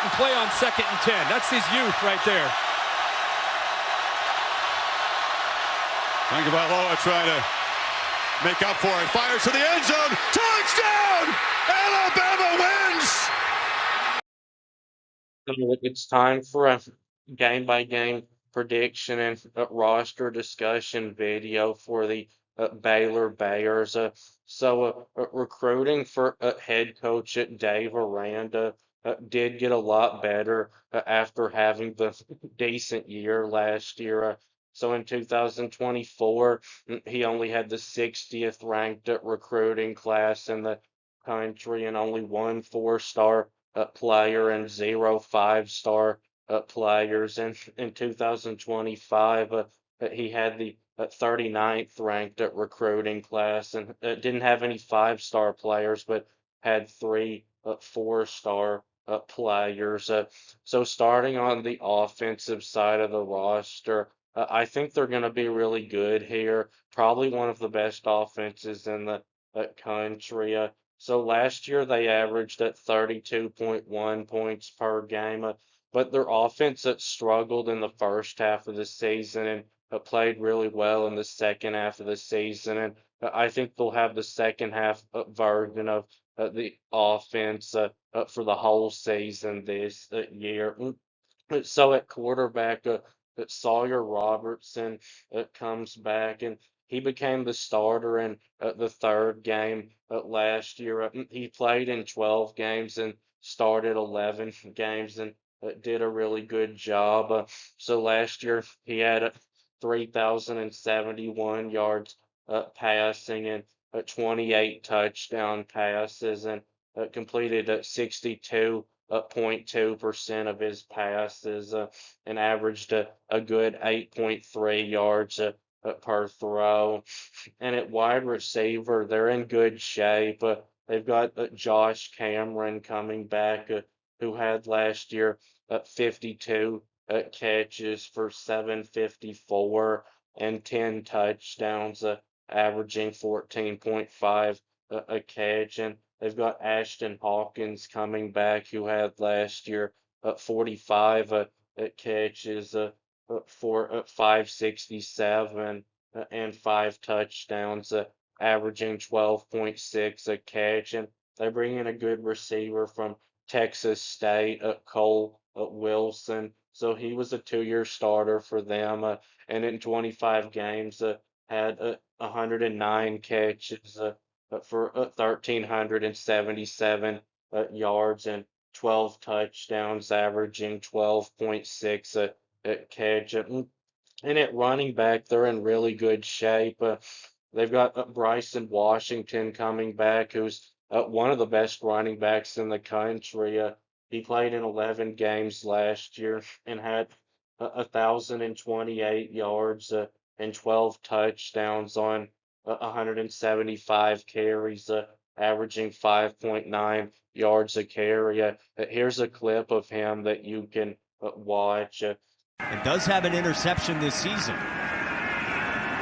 and play on 2nd and 10. That's his youth right there. Tagovailoa trying to make up for it. Fires to the end zone. Touchdown! Alabama wins! It's time for a game-by-game prediction and roster discussion video for the Baylor Bears. Recruiting for head coach Dave Aranda did get a lot better after having the decent year last year. So in 2024, he only had the 60th ranked recruiting class in the country and only one four-star player and 0 5-star players. And in 2025, he had the 39th ranked recruiting class and didn't have any 5-star players, but had 3 4-star players. So starting on the offensive side of the roster, I think they're going to be really good here. Probably one of the best offenses in the country. So last year they averaged at 32.1 points per game, but their offense struggled in the first half of the season and played really well in the second half of the season. And I think they'll have the second half version of the offense for the whole season this year. So at quarterback, Sawyer Robertson comes back and he became the starter in the third game last year. He played in 12 games and started 11 games and did a really good job. So last year he had 3,071 yards passing and 28 touchdown passes and completed 62.2% of his passes and averaged a good 8.3 yards per throw. And at wide receiver, they're in good shape. They've got Josh Cameron coming back, who had last year 52 catches for 754 and 10 touchdowns, averaging 14.5 a catch. And they've got Ashton Hawkins coming back, who had last year 45 catches for 567 and 5 touchdowns, averaging 12.6 a catch. And they bring in a good receiver from Texas State, Cole Wilson. So he was a 2-year starter for them, and in 25 games had 109 catches for 1,377 yards and 12 touchdowns, averaging 12.6 catch. And at running back, they're in really good shape. They've got Bryson Washington coming back, who's one of the best running backs in the country. He played in 11 games last year and had 1,028 yards and 12 touchdowns on 175 carries, averaging 5.9 yards a carry. Here's a clip of him that you can watch. And does have an interception this season.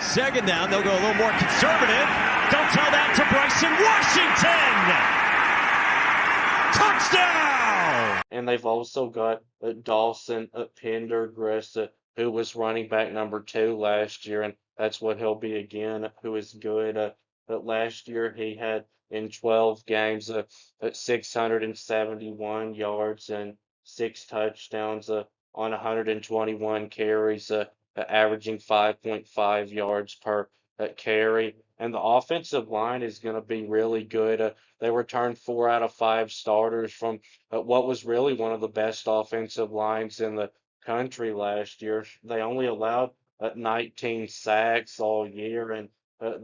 Second down, they'll go a little more conservative. Don't tell that to Bryson Washington. Touchdown! And they've also got Dawson Pendergrass, who was running back number 2 last year, and that's what he'll be again, who is good. But last year he had in 12 games 671 yards and 6 touchdowns on 121 carries, averaging 5.5 yards per carry. And the offensive line is going to be really good. They returned 4 out of 5 starters from what was really one of the best offensive lines in the country last year. They only allowed 19 sacks all year, and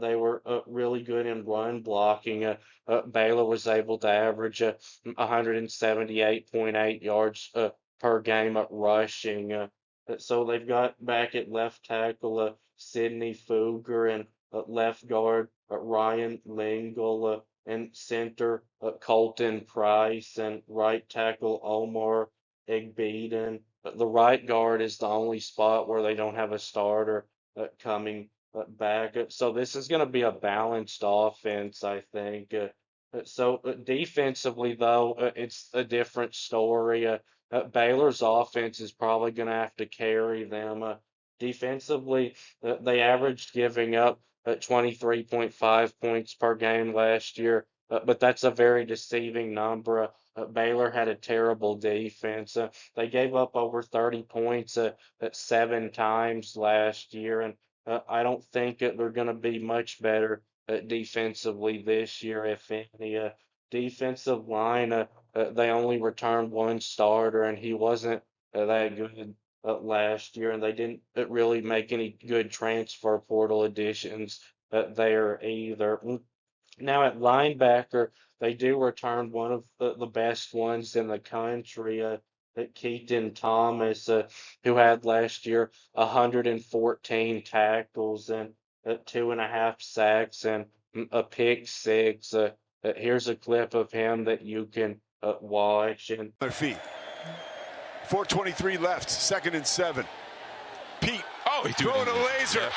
they were really good in run blocking. Baylor was able to average 178.8 yards per game at rushing. So they've got back at left tackle Sidney Fugger and left guard Ryan Lingle and center Colton Price and right tackle Omar Egbeden. The right guard is the only spot where they don't have a starter coming back. So this is going to be a balanced offense, I think. Defensively, though, it's a different story. Baylor's offense is probably going to have to carry them. Defensively, they averaged giving up 23.5 points per game last year, but that's a very deceiving number. Baylor had a terrible defense. They gave up over 30 points 7 times last year, and I don't think that they're going to be much better defensively this year, if any. Defensive line, they only returned one starter, and he wasn't that good last year, and they didn't really make any good transfer portal additions there either. Now at linebacker, they do return one of the best ones in the country, Keaton Thomas, who had last year 114 tackles and 2.5 sacks and a pick six. Here's a clip of him that you can watch. And Their feet. 4:23 left, 2nd and 7. Pete, He's throwing a it. laser,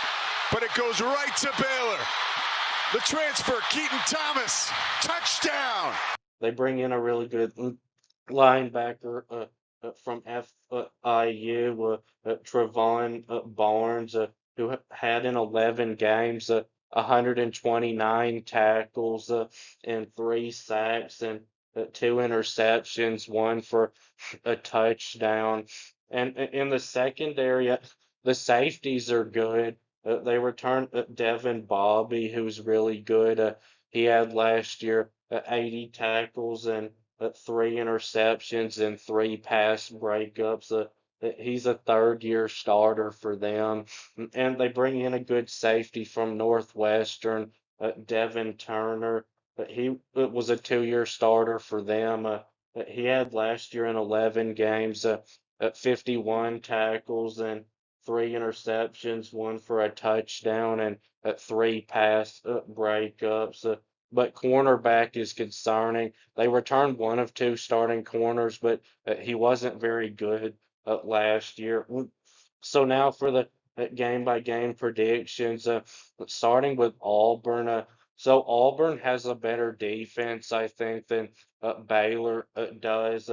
but it goes right to Baylor. The transfer, Keaton Thomas, touchdown. they bring in a really good linebacker from FIU, Trevon Barnes, who had in 11 games 129 tackles and 3 sacks and 2 interceptions, one for a touchdown. And in the secondary, the safeties are good. They returned Devin Bobby, who's really good. He had last year 80 tackles and 3 interceptions and 3 pass breakups. He's a third-year starter for them, and they bring in a good safety from Northwestern, Devin Turner. He was a 2-year starter for them. He had last year in 11 games 51 tackles and 3 interceptions, one for a touchdown, and 3 pass breakups. But cornerback is concerning. They returned one of two starting corners, but he wasn't very good last year. So now for the game by game predictions, starting with Auburn. So Auburn has a better defense, I think, than Baylor does.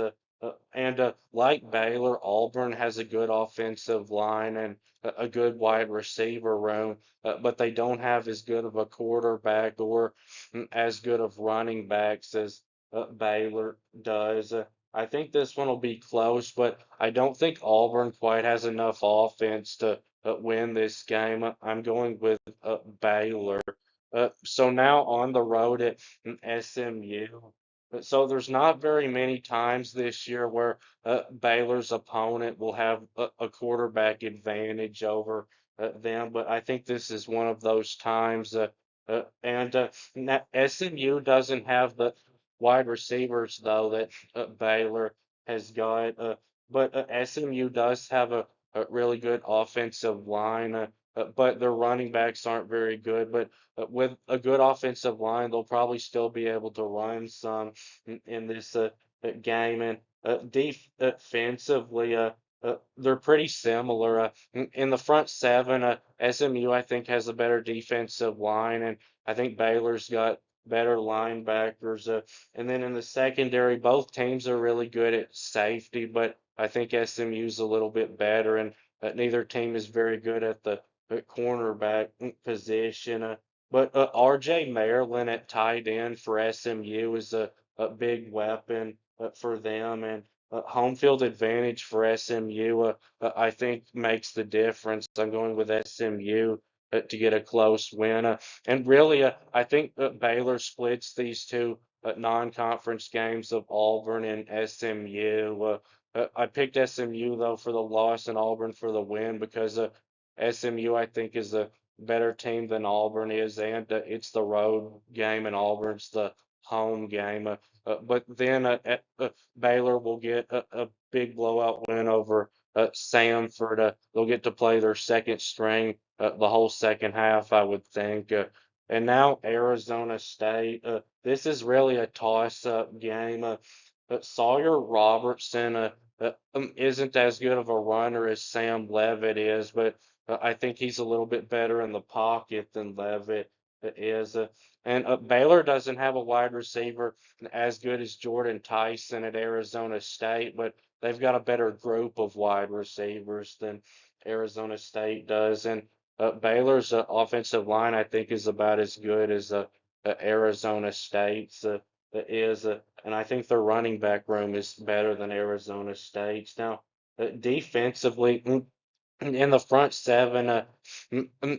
And like Baylor, Auburn has a good offensive line and a good wide receiver room, but they don't have as good of a quarterback or as good of running backs as Baylor does. I think this one will be close, but I don't think Auburn quite has enough offense to win this game. I'm going with Baylor. So now on the road at SMU. So there's not very many times this year where Baylor's opponent will have a quarterback advantage over them, but I think this is one of those times. And SMU doesn't have the wide receivers though that Baylor has got, but SMU does have a really good offensive line. But their running backs aren't very good. But with a good offensive line, they'll probably still be able to run some in this game. And defensively, they're pretty similar. In the front seven, SMU I think has a better defensive line, and I think Baylor's got better linebackers. And then in the secondary, both teams are really good at safety, but I think SMU's a little bit better, and neither team is very good at the cornerback position. But RJ Maryland at tight end for SMU is a big weapon for them, and home field advantage for SMU, I think makes the difference. I'm going with SMU to get a close win. And really, I think Baylor splits these two non-conference games of Auburn and SMU. I picked SMU though for the loss and Auburn for the win because SMU I think is a better team than Auburn is, and it's the road game and Auburn's the home game. But then Baylor will get a big blowout win over Samford. They'll get to play their second string the whole second half, I would think. And now Arizona State. This is really a toss-up game. Sawyer Robertson isn't as good of a runner as Sam Levitt is, but I think he's a little bit better in the pocket than Levitt is. And Baylor doesn't have a wide receiver as good as Jordan Tyson at Arizona State, but they've got a better group of wide receivers than Arizona State does. And Baylor's offensive line, I think, is about as good as Arizona State's is. And I think their running back room is better than Arizona State's. Now, defensively, in the front seven,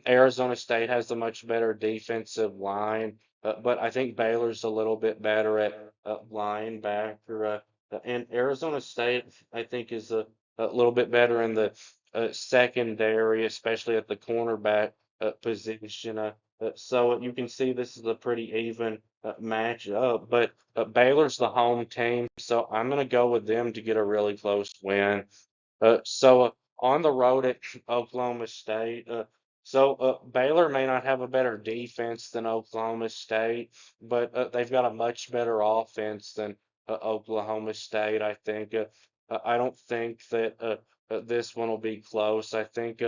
Arizona State has a much better defensive line, but I think Baylor's a little bit better at linebacker. And Arizona State, I think, is a little bit better in the secondary, especially at the cornerback position. So you can see this is a pretty even match up, but Baylor's the home team, so I'm going to go with them to get a really close win. On the road at Oklahoma State. Baylor may not have a better defense than Oklahoma State, but they've got a much better offense than Oklahoma State. I think. I don't think that this one will be close. I think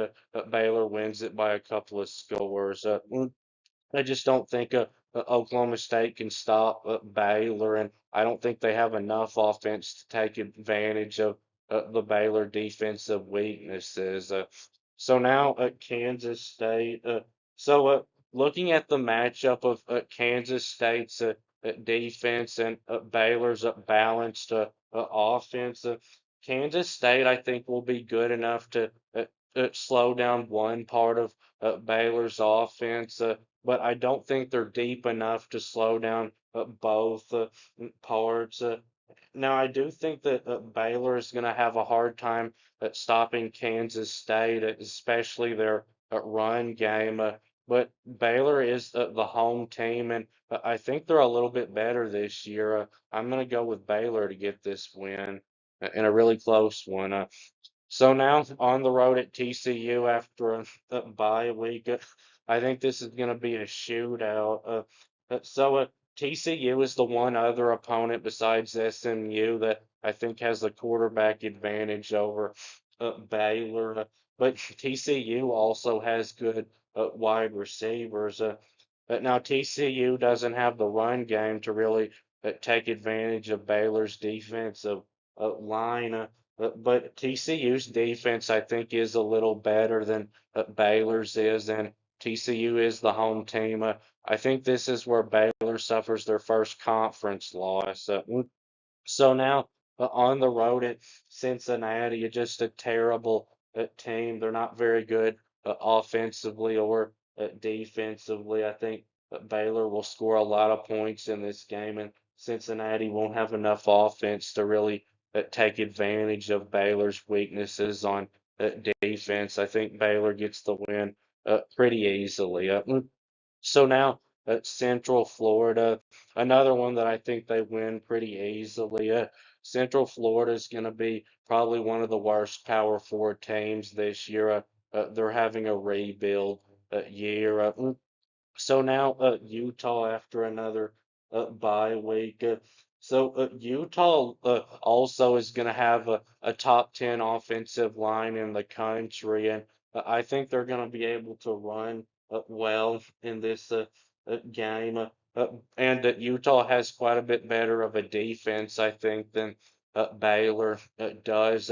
Baylor wins it by a couple of scores. I just don't think Oklahoma State can stop Baylor, and I don't think they have enough offense to take advantage of the Baylor defensive weaknesses. So now Kansas State. So looking at the matchup of Kansas State's defense and Baylor's balanced offense, Kansas State I think will be good enough to slow down one part of Baylor's offense. But I don't think they're deep enough to slow down both parts. Now, I do think that Baylor is going to have a hard time at stopping Kansas State, especially their run game. But Baylor is the home team, and I think they're a little bit better this year. I'm going to go with Baylor to get this win in a really close one. So now on the road at TCU after a bye week, I think this is going to be a shootout. TCU is the one other opponent besides SMU that I think has the quarterback advantage over Baylor. But TCU also has good wide receivers. But now TCU doesn't have the run game to really take advantage of Baylor's defensive line. But TCU's defense, I think, is a little better than Baylor's is, and TCU is the home team. I think this is where Baylor suffers their first conference loss. So now on the road at Cincinnati, just a terrible team. They're not very good offensively or defensively. I think Baylor will score a lot of points in this game, and Cincinnati won't have enough offense to really take advantage of Baylor's weaknesses on defense. I think Baylor gets the win pretty easily. So now Central Florida, another one that I think they win pretty easily. Central Florida is going to be probably one of the worst Power Four teams this year. They're having a rebuild year. So now Utah after another bye week. Utah also is going to have a top 10 offensive line in the country, and I think they're going to be able to run well in this game. And Utah has quite a bit better of a defense, I think, than Baylor does.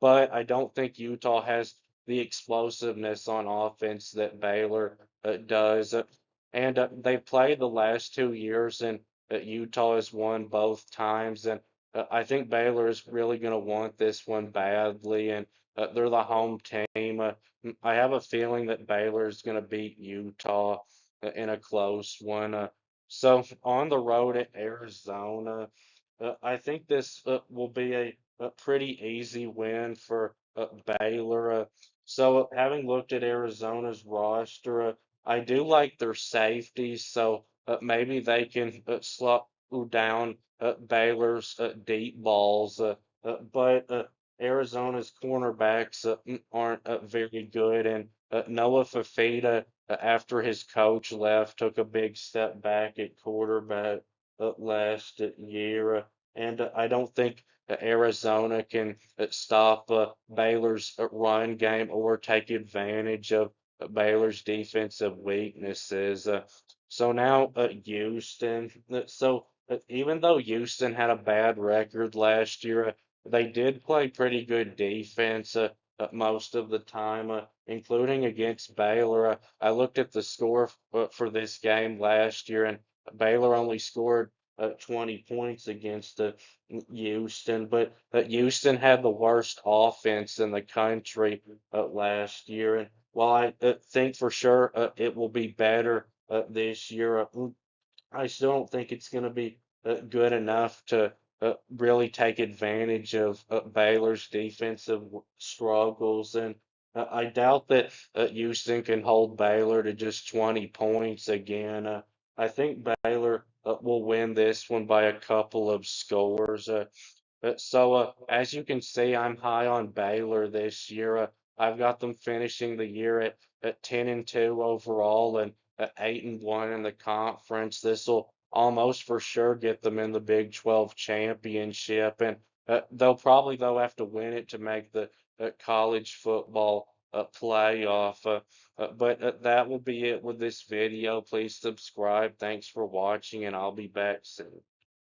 But I don't think Utah has the explosiveness on offense that Baylor does. And they played the last 2 years, and Utah has won both times. And I think Baylor is really going to want this one badly, and they're the home team. I have a feeling that Baylor is going to beat Utah in a close one. So on the road at Arizona, I think this will be a pretty easy win for Baylor. Having looked at Arizona's roster, I do like their safeties, so maybe they can slow down Baylor's deep balls. But Arizona's cornerbacks aren't very good, and Noah Fafita, after his coach left, took a big step back at quarterback last year. And I don't think Arizona can stop Baylor's run game or take advantage of Baylor's defensive weaknesses. So now Houston. Even though Houston had a bad record last year, they did play pretty good defense most of the time, including against Baylor. I looked at the score for this game last year, and Baylor only scored 20 points against Houston, but Houston had the worst offense in the country last year. And while I think for sure it will be better this year, I still don't think it's going to be good enough to really take advantage of Baylor's defensive struggles. And I doubt that Houston can hold Baylor to just 20 points again. I think Baylor will win this one by a couple of scores. As you can see, I'm high on Baylor this year. I've got them finishing the year at 10-2 overall and 8-1 in the conference. This will almost for sure get them in the Big 12 championship, and they'll probably though have to win it to make the college football playoff. But that will be it with this video. Please subscribe. Thanks for watching, and I'll be back soon.